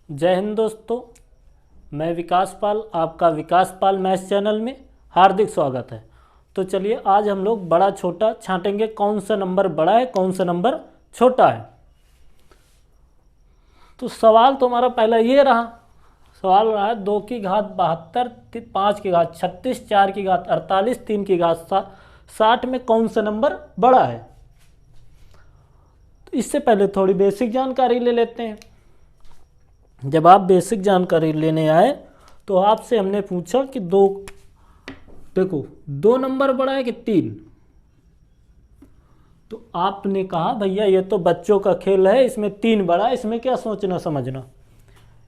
जय हिंद दोस्तों, मैं विकास पाल, आपका विकास पाल मैथ्स चैनल में हार्दिक स्वागत है। तो चलिए आज हम लोग बड़ा छोटा छांटेंगे, कौन सा नंबर बड़ा है कौन सा नंबर छोटा है। तो सवाल तो हमारा पहला ये रहा, सवाल रहा है 2 की घात 72, 5 की घात 36, 4 की घात 48, 3 की घात 60 में कौन सा नंबर बड़ा है। तो इससे पहले थोड़ी बेसिक जानकारी ले लेते हैं। जब आप बेसिक जानकारी लेने आए तो आपसे हमने पूछा कि देखो 2 नंबर बड़ा है कि 3। तो आपने कहा भैया ये तो बच्चों का खेल है, इसमें 3 बड़ा है, इसमें क्या सोचना समझना,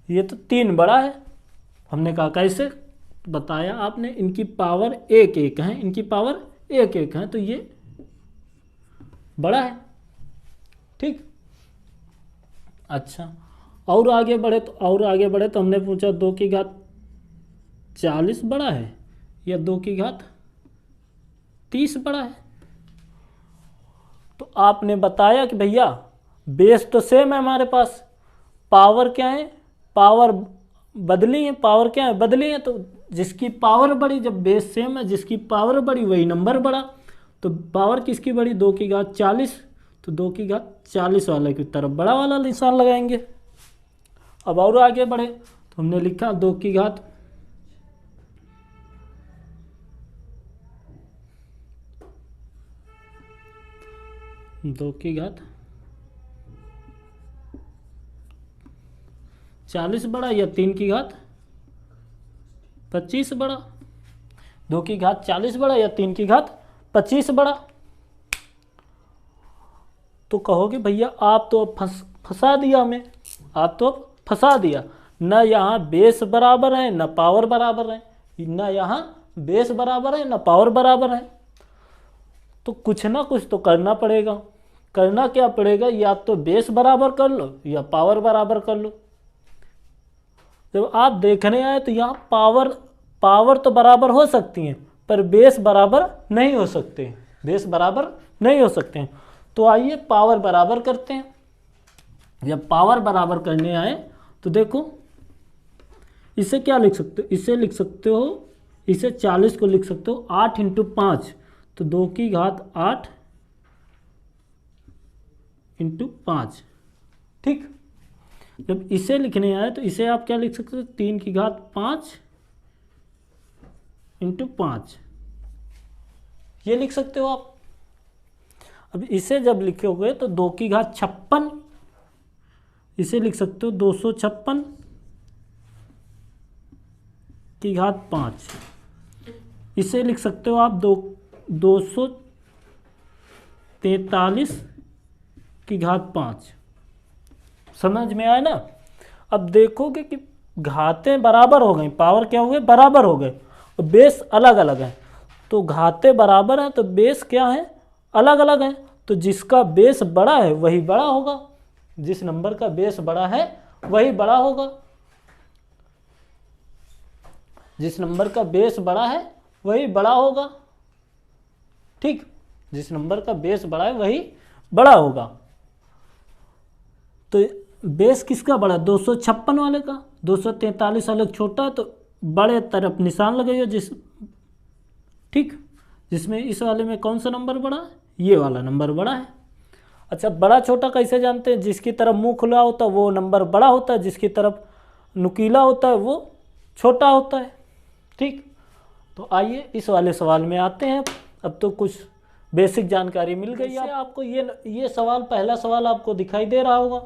ये तो 3 बड़ा है। हमने कहा कैसे, बताया आपने, इनकी पावर 1-1 है, इनकी पावर 1-1 है, तो ये बड़ा है। ठीक, अच्छा और आगे बढ़े तो हमने पूछा 2 की घात 40 बड़ा है या 2 की घात 30 बड़ा है। तो आपने बताया कि भैया बेस तो सेम है हमारे पास, पावर क्या है, पावर बदली है, पावर क्या है बदली है। तो जिसकी पावर बड़ी, जब बेस सेम है जिसकी पावर बड़ी वही नंबर बड़ा। तो पावर किसकी बड़ी, 2 की घात 40, तो 2 की घात 40 वाले की तरफ बड़ा वाला निशान लगाएंगे। अब और आगे बढ़े तो हमने लिखा 2 की घात 40 बड़ा या 3 की घात 25 बड़ा। 2 की घात 40 बड़ा या 3 की घात 25 बड़ा। तो कहोगे भैया आप तो फंसा दिया हमें, आप तो फंसा दिया, न यहाँ बेस बराबर है न पावर बराबर है, न यहाँ बेस बराबर है न पावर बराबर है। तो कुछ ना कुछ तो करना पड़ेगा। करना क्या पड़ेगा, या तो बेस बराबर कर लो या पावर बराबर कर लो। जब आप देखने आए तो यहाँ पावर तो बराबर हो सकती हैं पर बेस बराबर नहीं हो सकते, बेस बराबर नहीं हो सकते हैं। तो आइए पावर बराबर करते हैं। जब पावर बराबर करने आए तो देखो इसे क्या लिख सकते हो, इसे लिख सकते हो, इसे 40 को लिख सकते हो 8 × 5, तो 2 की घात 8 × 5। ठीक, जब इसे लिखने आए तो इसे आप क्या लिख सकते हो, 3 की घात 5 × 5, ये लिख सकते हो आप। अब इसे जब लिखोगे तो 2 की घात 56, इसे लिख सकते हो 256 की घात 5, इसे लिख सकते हो आप 243 की घात 5। समझ में आया ना। अब देखोगे कि घातें बराबर हो गई, पावर क्या हो गए, बराबर हो गए, और बेस अलग अलग है। तो घातें बराबर हैं तो बेस क्या है, अलग अलग है। तो जिसका बेस बड़ा है वही बड़ा होगा, जिस नंबर का बेस बड़ा है वही बड़ा होगा, जिस नंबर का बेस बड़ा है वही बड़ा होगा। ठीक, जिस नंबर का बेस बड़ा है वही बड़ा होगा। तो बेस किसका बड़ा, 256 वाले का, 243 वाले छोटा है, तो बड़े तरफ निशान लगाइए ठीक, जिसमें इस वाले में कौन सा नंबर बड़ा है, ये वाला नंबर बड़ा है। अच्छा, बड़ा छोटा कैसे जानते हैं, जिसकी तरफ मुंह खुला होता है वो नंबर बड़ा होता है, जिसकी तरफ नुकीला होता है वो छोटा होता है। ठीक, तो आइए इस वाले सवाल में आते हैं। अब तो कुछ बेसिक जानकारी मिल गई है आपको। ये सवाल, पहला सवाल आपको दिखाई दे रहा होगा।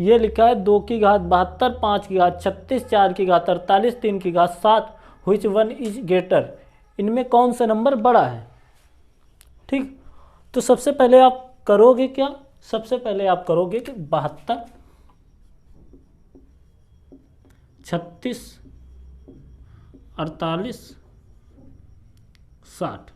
ये लिखा है 2 की घात 72, 5 की घात 36, 4 की घात 48, 3 की घात 7, व्हिच वन इज ग्रेटर, इनमें कौन सा नंबर बड़ा है। ठीक, तो सबसे पहले आप करोगे क्या, सबसे पहले आप करोगे कि 72, 36, 48, 60,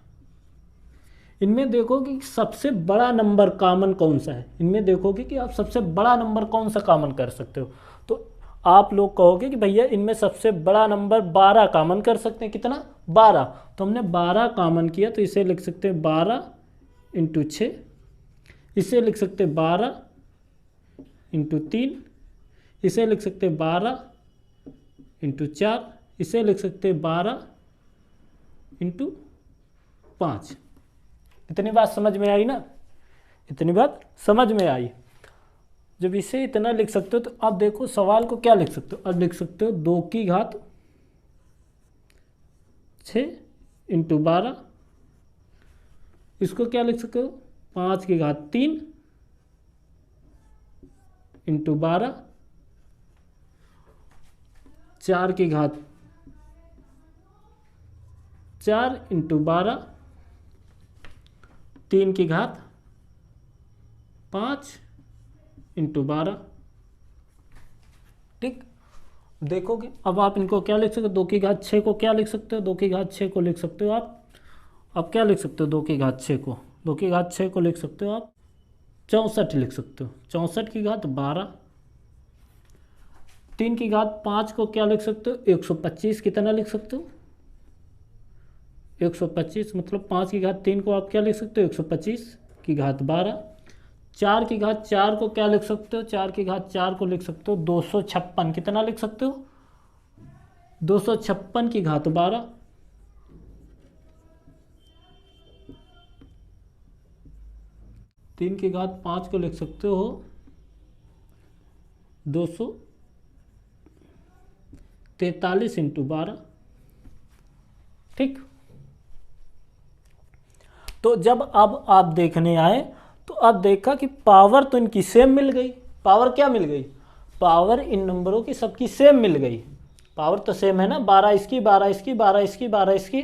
इनमें देखोगे कि सबसे बड़ा नंबर कॉमन कौन सा है। इनमें देखोगे कि आप सबसे बड़ा नंबर कौन सा कॉमन कर सकते हो। तो आप लोग कहोगे कि भैया इनमें सबसे बड़ा नंबर 12 कॉमन कर सकते हैं। कितना, 12। तो हमने 12 कॉमन किया, तो इसे लिख सकते हैं 12 × 6, इसे लिख सकते हैं 12 × 3, इसे लिख सकते हैं 12 इंटू 4, इसे लिख सकते हैं 12 इंटू 5। इतनी बात समझ में आई ना, इतनी बात समझ में आई। जब इसे इतना लिख सकते हो तो अब देखो सवाल को क्या लिख सकते हो, अब लिख सकते हो 2 की घात 6 इंटू 12, इसको क्या लिख सकते हो 5 की घात 3 इंटू 12, 4 की घात 4 इंटू 12, 3 की घात 5 इंटू 12। ठीक, देखोगे अब आप इनको क्या लिख सकते हो, 2 की घात 6 को क्या लिख सकते हो, 2 की घात 6 को लिख सकते हो आप, अब क्या लिख सकते हो 2 की घात 6 को, 2 की घात 6 को लिख सकते हो आप 64 लिख सकते हो, 64 की घात 12, 3 की घात 5 को क्या लिख सकते हो 125, कितना लिख सकते हो 125, मतलब 5 की घात 3 को आप क्या लिख सकते हो 125 की घात 12, 4 की घात 4 को क्या लिख सकते हो, 4 की घात 4 को लिख सकते हो 256, कितना लिख सकते हो 256 की घात 12, 3 की घात 5 को लिख सकते हो 243 इंटू 12। ठीक, तो जब अब आप देखने आए तो अब देखा कि पावर तो इनकी सेम मिल गई, पावर क्या मिल गई, पावर इन नंबरों की सबकी सेम मिल गई, पावर तो सेम है ना, 12 इसकी 12 इसकी 12 इसकी 12 इसकी।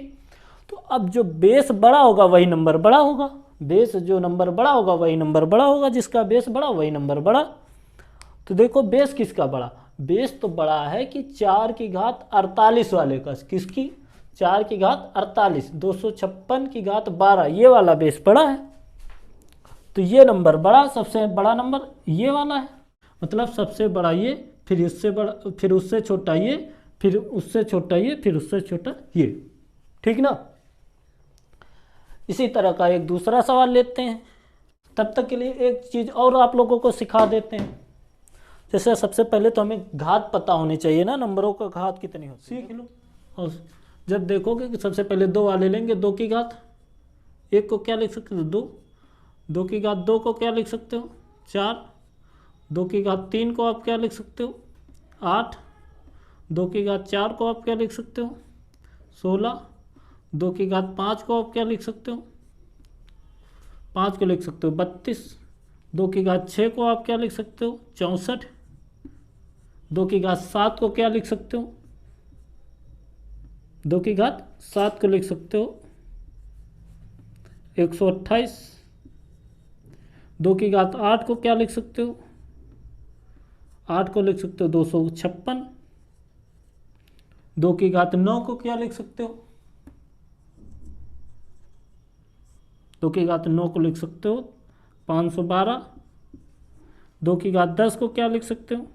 तो अब जो बेस बड़ा होगा वही नंबर बड़ा होगा, बेस जो नंबर बड़ा होगा वही नंबर बड़ा होगा, जिसका बेस बड़ा वही नंबर बड़ा। तो देखो बेस किसका बड़ा, बेस तो बड़ा है कि 4 की घात 48 वाले का, किसकी 4 की घात 48, 256 की घात 12, ये वाला बेस बड़ा है। तो ये नंबर बड़ा, सबसे बड़ा नंबर ये वाला है, मतलब सबसे बड़ा ये, फिर इससे बड़ा, फिर उससे छोटा ये, फिर उससे छोटा ये, फिर उससे छोटा ये। ठीक ना। इसी तरह का एक दूसरा सवाल लेते हैं। तब तक के लिए एक चीज़ और आप लोगों को सिखा देते हैं। जैसे सबसे पहले तो हमें घात पता होनी चाहिए ना, नंबरों का घात कितनी हो, सीख लो। और जब देखोगे कि सबसे पहले 2 वाले लेंगे, 2 की घात 1 को क्या लिख सकते हो 2, 2 की घात 2 को क्या लिख सकते हो 4, 2 की घात 3 को आप क्या लिख सकते हो 8, 2 की घात 4 को आप क्या लिख सकते हो 16, 2 की घात 5 को आप क्या लिख सकते हो 5 को लिख सकते हो 32, 2 की घात 6 को आप क्या लिख सकते हो 64, 2 की घात 7 को क्या लिख सकते हो 2 की घात 7 को लिख सकते हो 128, 2 की घात 8 को क्या लिख सकते हो 8 को लिख सकते हो 256, 2 की घात 9 को क्या लिख सकते हो 2 की घात 9 को लिख सकते हो 512, 2 की घात 10 को क्या लिख सकते हो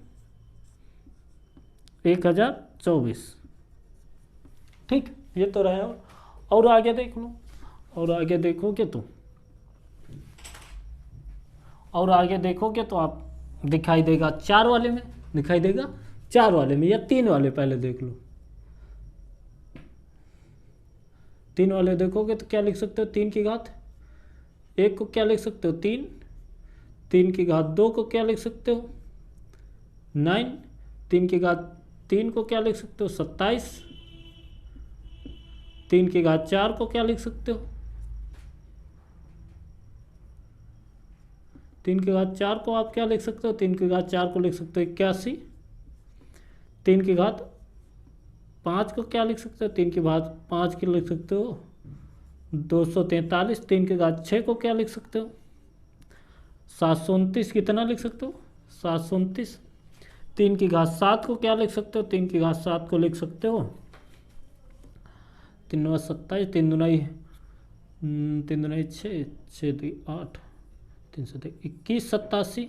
1024। ठीक, ये तो रहे। और आगे देख लो, और आगे देखोगे तो, और आगे देखोगे तो आप दिखाई देगा 4 वाले में, दिखाई देगा 4 वाले में, या 3 वाले पहले देख लो। 3 वाले देखोगे तो क्या लिख सकते हो 3 की घात 1 को क्या लिख सकते हो 3, 3 की घात 2 को क्या लिख सकते हो 9, 3 की घात 3 को क्या लिख सकते हो 27, 3 की घात 4 को क्या लिख सकते हो 3 की घात 4 को आप क्या लिख सकते हो 3 की घात 4 को लिख सकते हो 81, 3 की घात 5 को क्या लिख सकते हो 3 की घात 5 को लिख सकते हो 243, 3 की घात 6 को क्या लिख सकते हो 729, कितना लिख सकते हो 729, 3 की घात 7 को क्या लिख सकते हो 3 की घात 7 को लिख सकते हो 3 9 27, 3 दुनाई 6, 6 2 8, 3 7 21 87।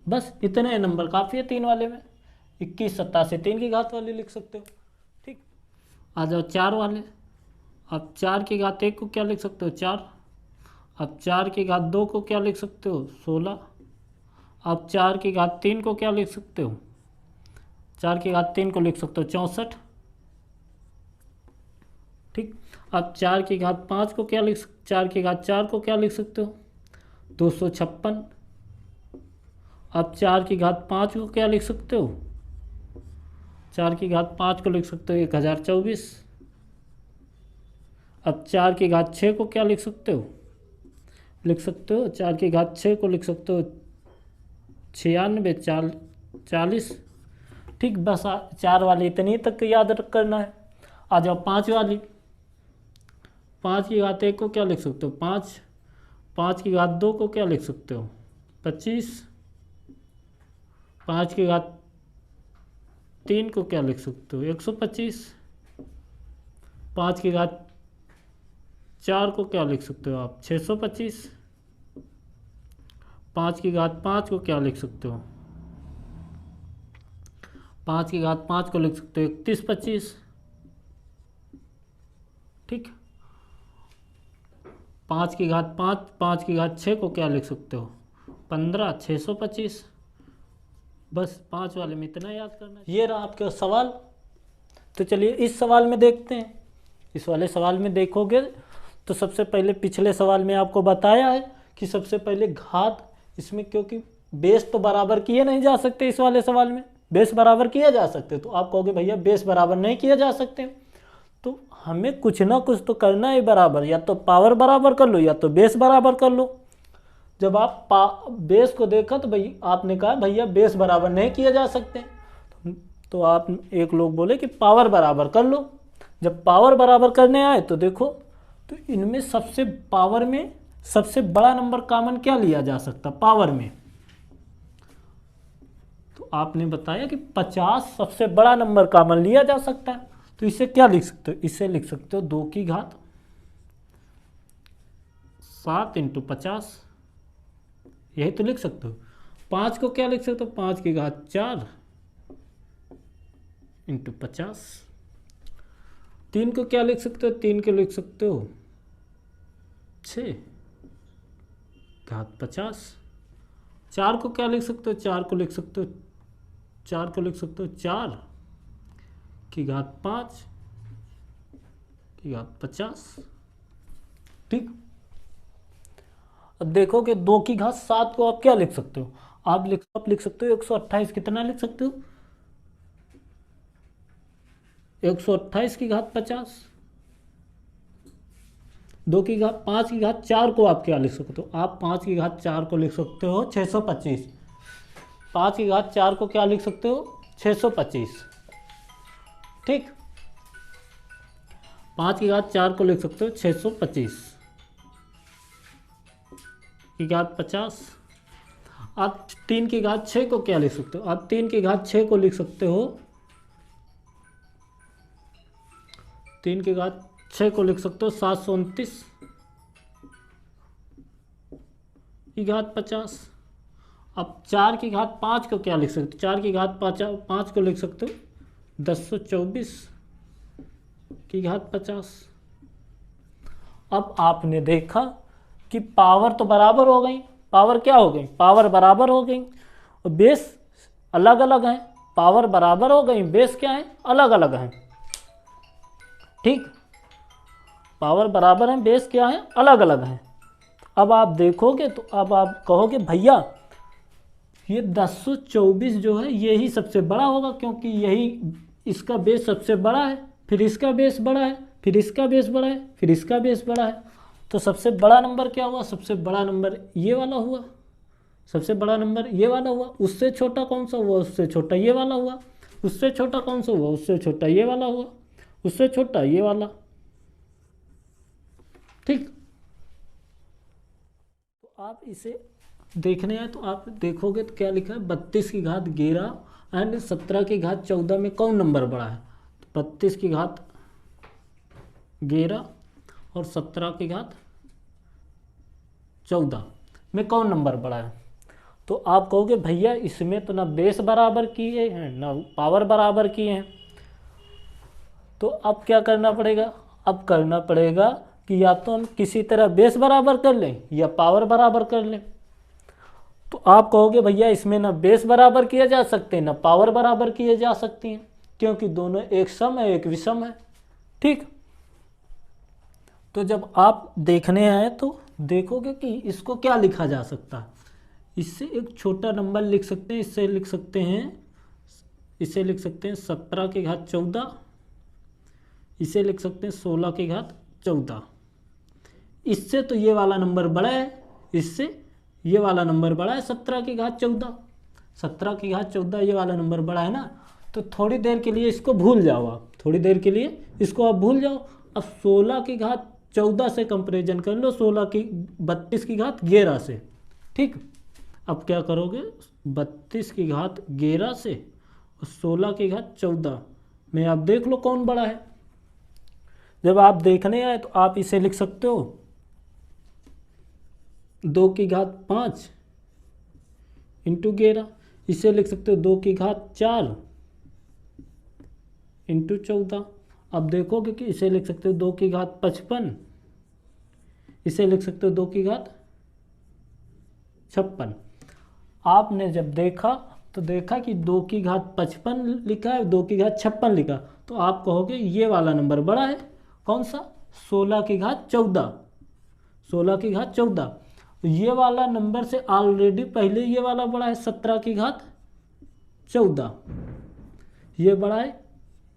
बस इतने नंबर काफ़ी है 3 वाले में, 21 87 3 की घात वाले लिख सकते हो। ठीक, आ जाओ 4 वाले। अब 4 की घात 1 को क्या लिख सकते हो 4, अब 4 की घात 2 को क्या लिख सकते हो 16, अब 4 की घात 3 को क्या लिख सकते हो 4 की घात 3 को लिख सकते हो 64। ठीक, अब 4 की घात 5 को क्या 4 की घात 4 को क्या लिख सकते हो 256। अब 4 की घात 5 को क्या लिख सकते हो 4 की घात 5 को लिख सकते हो 1024। अब 4 की घात 6 को क्या लिख सकते हो 4 की घात 6 को लिख सकते हो 96 40। ठीक, बस 4 वाली इतनी तक याद करना है। आ जाओ 5 वाली। 5 की घात 1 को क्या लिख सकते हो 5। 5 की घात 2 को क्या लिख सकते हो 25। 5 की घात 3 को क्या लिख सकते हो 125। 5 की घात 4 को क्या लिख सकते हो आप 625। 5 की घात 5 को क्या लिख सकते हो 5 की घात 5 को लिख सकते हो 3125। ठीक, 5 की घात 5 की घात 6 को क्या लिख सकते हो 15 625। बस 5 वाले में इतना याद करना है। ये रहा आपका सवाल। तो चलिए इस सवाल में देखते हैं। इस वाले सवाल में देखोगे तो सबसे पहले पिछले सवाल में आपको बताया है कि सबसे पहले घात इसमें, क्योंकि बेस तो बराबर किए नहीं जा सकते इस वाले सवाल में, बेस बराबर किए जा सकते, तो आप कहोगे भैया बेस बराबर नहीं किए जा सकते, तो हमें कुछ ना कुछ तो करना है बराबर, या तो पावर बराबर कर लो या तो बेस बराबर कर लो। जब आप बेस को देखा तो भाई आपने कहा भैया बेस बराबर नहीं किए जा सकते, तो आप एक लोग बोले कि पावर बराबर कर लो। जब पावर बराबर करने आए तो देखो, तो इनमें सबसे पावर में सबसे बड़ा नंबर कॉमन क्या लिया जा सकता पावर में, तो आपने बताया कि 50 सबसे बड़ा नंबर कॉमन लिया जा सकता है। तो इसे क्या लिख सकते हो, इसे लिख सकते हो 2 की घात 7 × 50, यही तो लिख सकते हो। 5 को क्या लिख सकते हो 5 की घात 4 × 50। 3 को क्या लिख सकते हो 3 को लिख सकते हो 6 घात 50। 4 को क्या लिख सकते हो 4 को लिख सकते हो 4 की घात 5 की घात 50। ठीक, अब देखोगे 2 की घात 7 को आप क्या लिख सकते हो, आप लिख सकते हो 128। कितना लिख सकते हो 128 की घात 50। 2 की घात 5 की घात 4 को आप क्या लिख सकते हो, आप 5 की घात 4 को लिख सकते हो 625। 5 की घात 4 को क्या लिख सकते हो 625। ठीक, 5 की घात 4 को लिख सकते हो 625 की घात 50। आप 3 की घात 6 को क्या लिख सकते हो, आप 3 की घात 6 को लिख सकते हो 3 की घात 6 को लिख सकते हो 729 की घात 50। अब 4 की घात 5 को क्या लिख सकते हो, 4 की घात 5 को लिख सकते हो 1024 की घात 50। अब आपने देखा कि पावर तो बराबर हो गई, पावर क्या हो गई, पावर बराबर हो गई और बेस अलग अलग हैं। पावर बराबर हो गई, बेस क्या है अलग अलग हैं। ठीक, पावर बराबर है, बेस क्या है अलग अलग हैं। अब आप देखोगे तो अब आप कहोगे भैया ये 1024 जो है यही सबसे बड़ा होगा, क्योंकि यही इसका बेस सबसे बड़ा है, फिर इसका बेस बड़ा है, फिर इसका बेस बड़ा है, फिर इसका बेस बड़ा है। तो सबसे बड़ा नंबर क्या हुआ, सबसे बड़ा नंबर ये वाला हुआ, सबसे बड़ा नंबर ये वाला हुआ। उससे छोटा कौन सा हुआ, उससे छोटा ये वाला हुआ। उससे छोटा कौन सा हुआ, उससे छोटा ये वाला हुआ। उससे छोटा ये वाला। ठीक, तो आप इसे देखने आए तो आप देखोगे तो क्या लिखा है 32 की घात 11 एंड 17 की घात 14 में कौन नंबर बड़ा है, तो 32 की घात 11 और 17 की घात 14 में कौन नंबर बड़ा है। तो आप कहोगे भैया इसमें तो ना बेस बराबर किए हैं ना पावर बराबर किए हैं, तो अब क्या करना पड़ेगा, अब करना पड़ेगा कि या तो हम किसी तरह बेस बराबर कर लें या पावर बराबर कर लें। तो आप कहोगे भैया इसमें ना बेस बराबर किए जा सकते ना पावर बराबर किए जा सकती हैं, क्योंकि दोनों एक सम है एक विषम है। ठीक, तो जब आप देखने आए तो देखोगे कि इसको क्या लिखा जा सकता है। इससे एक छोटा नंबर लिख सकते हैं, इसे लिख सकते हैं 17 की घात 14, इसे लिख सकते हैं 16 की घात 14। इससे तो ये वाला नंबर बड़ा है, इससे ये वाला नंबर बड़ा है 17 की घात 14। 17 की घात 14 ये वाला नंबर बड़ा है ना। तो थोड़ी देर के लिए इसको भूल जाओ आप, थोड़ी देर के लिए इसको आप भूल जाओ। अब 16 की घात 14 से कंपेरिजन कर लो 32 की घात 11 से। ठीक, अब क्या करोगे 32 की घात 11 से और 16 की घात 14 में आप देख लो कौन बड़ा है। जब आप देखने आए तो आप इसे लिख सकते हो 2 की घात 5 इंटू 11, इसे लिख सकते हो 2 की घात 4 इंटू 14। अब देखोगे कि इसे लिख सकते हो 2 की घात 55, इसे लिख सकते हो 2 की घात 56। आपने जब देखा तो देखा कि 2 की घात 55 लिखा है, 2 की घात 56 लिखा, तो आप कहोगे ये वाला नंबर बड़ा है। कौन सा? 16 की घात 14। 16 की घात 14 ये वाला नंबर से ऑलरेडी पहले ये वाला बड़ा है 17 की घात 14, ये बड़ा है,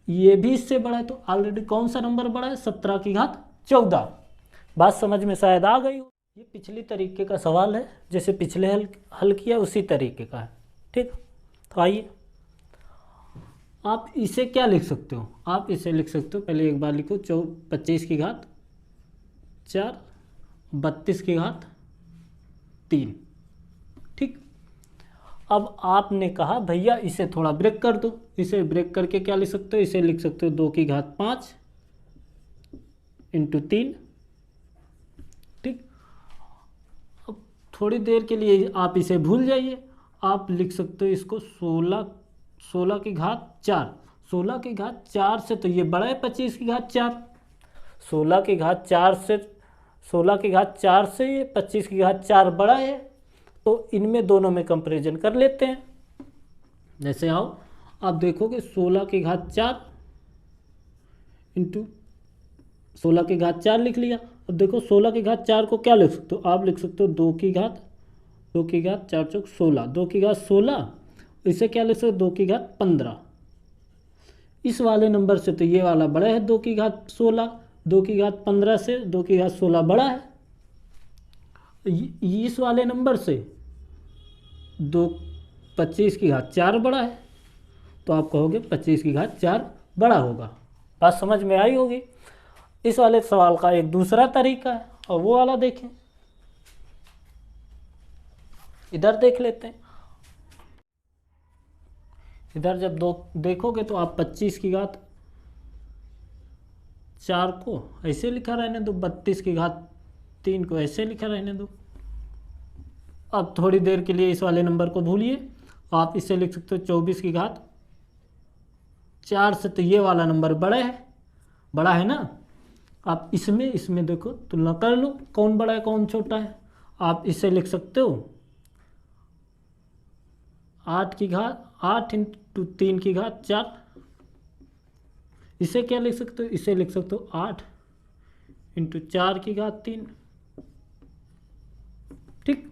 ये भी इससे बड़ा है। तो ऑलरेडी कौन सा नंबर बड़ा है? 17 की घात 14। बात समझ में शायद आ गई हो। ये पिछली तरीके का सवाल है, जैसे पिछले हल किया उसी तरीके का है। ठीक, तो आइए आप इसे क्या लिख सकते हो? आप इसे लिख सकते हो, पहले एक बार लिखो 25 की घात 4, 32 की घात 3। ठीक, अब आपने कहा भैया इसे थोड़ा ब्रेक कर दो, इसे ब्रेक करके क्या लिख सकते हो? इसे लिख सकते हो 2 की घात 5 इंटू 3। ठीक, अब थोड़ी देर के लिए आप इसे भूल जाइए, आप लिख सकते हो इसको 16 की घात 4। 16 की घात 4 से तो ये बड़ा है 25 की घात 4। 16 की घात 4 से 16 की घात 4 से ये 25 की घात 4 बड़ा है। तो इनमें दोनों में कंपैरिजन कर लेते हैं। जैसे आओ आप देखोगे 16 की घात 4 इंटू 16 की घात 4 लिख लिया। अब देखो 16 की घात 4 को क्या लिख सकते हो? आप लिख सकते हो 2 की घात 4 चौक 16, 2 की घात 16। इसे क्या लिख सकते हो? 2 की घात 15। इस वाले नंबर से तो ये वाला बड़ा है 2 की घात 16, 2 की घात 15 से 2 की घात 16 बड़ा है। इस वाले नंबर से 25 की घात 4 बड़ा है, तो आप कहोगे 25 की घात 4 बड़ा होगा। बात समझ में आई होगी। इस वाले सवाल का एक दूसरा तरीका है, और वो वाला देखें, इधर देख लेते हैं। इधर जब देखोगे तो आप 25 की घात 4 को ऐसे लिखा रहने दो, 32 की घात 3 को ऐसे लिखा रहने दो। अब थोड़ी देर के लिए इस वाले नंबर को भूलिए, आप इसे लिख सकते हो 24 की घात 4 से तो ये वाला नंबर बड़ा है ना। आप इसमें देखो तुलना कर लो कौन बड़ा है कौन छोटा है। आप इसे लिख सकते हो 8 इंटू 3 की घात 4। इसे क्या लिख सकते हो? इसे लिख सकते हो 8 इंटू 4 की घात 3। ठीक,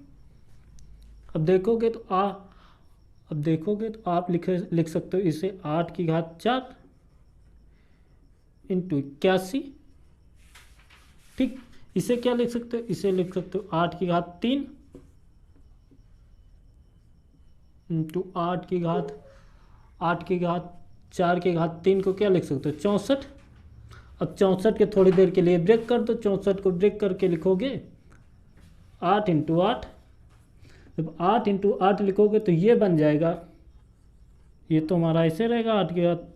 अब देखोगे तो आप लिख सकते हो इसे 8 की घात 4 इंटू 81। ठीक, इसे क्या लिख सकते हो? इसे लिख सकते हो 8 की घात 3 इंटू 8 की घात 4 की घात 3 को क्या लिख सकते हो? 64। अब 64 के थोड़ी देर के लिए ब्रेक कर दो, 64 को ब्रेक करके लिखोगे 8 इंटू 8। जब 8 इंटू 8 लिखोगे तो ये बन जाएगा, ये तो हमारा ऐसे रहेगा 8 की घात,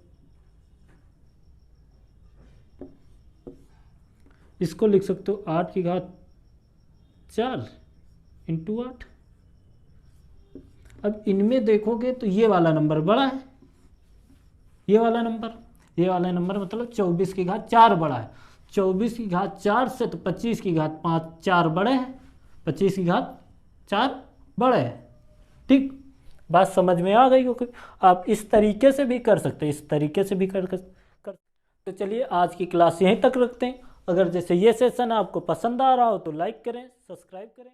इसको लिख सकते हो 8 की घात 4 इंटू 8। अब इनमें देखोगे तो ये वाला नंबर बड़ा है, ये वाला नंबर मतलब 24 की घात 4 बड़ा है। 24 की घात 4 से तो 25 की घात 4 बड़े हैं, 25 की घात 4 बड़े हैं। ठीक, बात समझ में आ गई होगी। आप इस तरीके से भी कर सकते हैं, इस तरीके से भी कर। तो चलिए आज की क्लास यहीं तक रखते हैं। अगर जैसे ये सेशन आपको पसंद आ रहा हो तो लाइक करें, सब्सक्राइब करें।